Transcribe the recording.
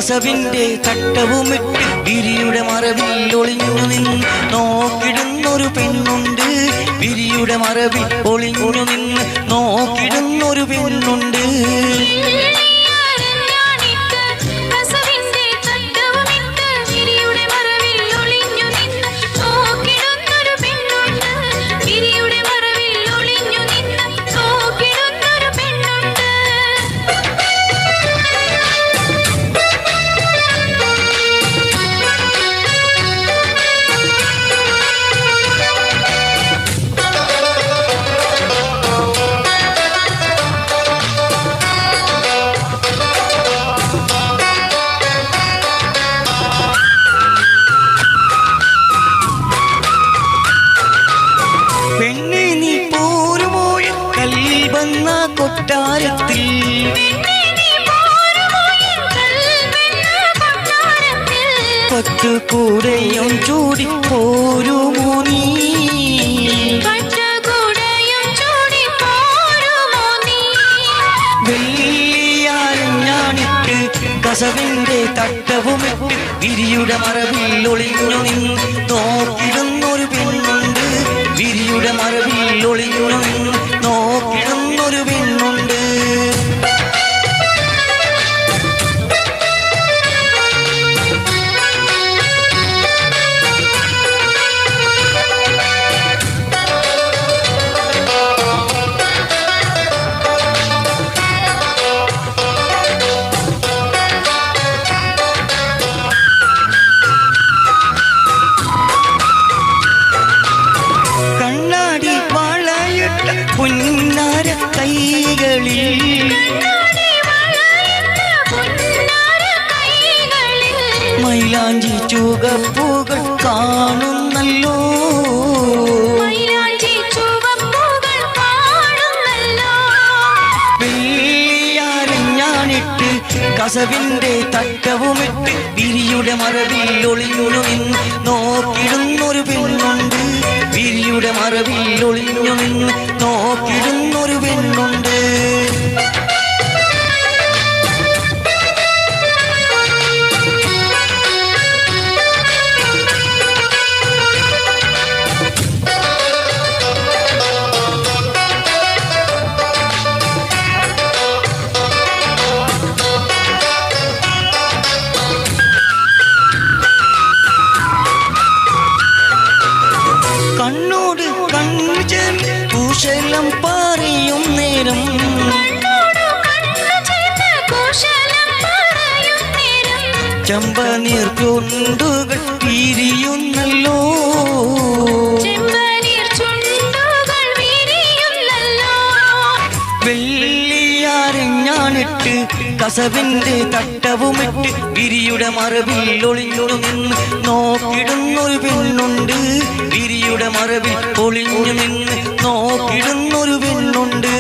കസവിന്റെ തട്ടവുമിട്ട് വിരിയുടെ മറവിൽ ഒളിഞ്ഞു നിന്ന് നോക്കിടുന്നൊരു പെണ്ണുണ്ട്. വിരിയുടെ മറവിൽ ഒളിഞ്ഞു നിന്ന് നോക്കിടുന്നൊരു പെണ്ണുണ്ട്. കൊട്ടാരത്തിൽ പട്ടുകൂടയും ചൂടി പോരുമോ നീ? വെള്ളിയാഞ്ഞാണിട്ട് കസവിന്റെ തട്ടവുമിട്ട് വിരിയുടെ മറവിൽ ഒളിഞ്ഞു നിന്ന് നോക്കിടുന്നൊരു പെണ്ണുണ്ട്. വിരിയുടെ മറവിൽ ഒളിഞ്ഞു നിന്ന് നോക്കിടുന്നൊരു പെണ്ണുണ്ട്. പൊന്നാര കൈകളിൽ മൈലാഞ്ചി ചുവപ്പുകൾ കാണുന്നല്ലോ. വെള്ളിയാഞ്ഞാണിട്ട് കസവിന്റെ തട്ടവുമിട്ട് വിരിയുടെ മറവിൽ ഒളിഞ്ഞു നിന്ന് നോക്കിടുന്നൊരു പെണ്ണുണ്ട്. വിരിയുടെ മറവിൽ ഒളിഞ്ഞു നിന്ന് നോക്കിടുന്നൊരു പെണ്ണുണ്ട്. കണ്ണോട് കണ്ണു ചേർന്ന് കുശലം പറയും നേരം ചെമ്പനീർ ചുണ്ടുകൾ വിരിയുന്നല്ലോ. വെള്ളിയാഞ്ഞാണിട്ട് കസവിന്റെ തട്ടവുമിട്ട് വിരിയുടെ മറവിൽ ഒളിഞ്ഞു നിന്ന് നോക്കിടുന്നൊരു പെണ്ണുണ്ട്. വിരിയുടെ മറവിൽ ഒളിഞ്ഞു നിന്ന് നോക്കിടുന്നൊരു പെണ്ണുണ്ട്.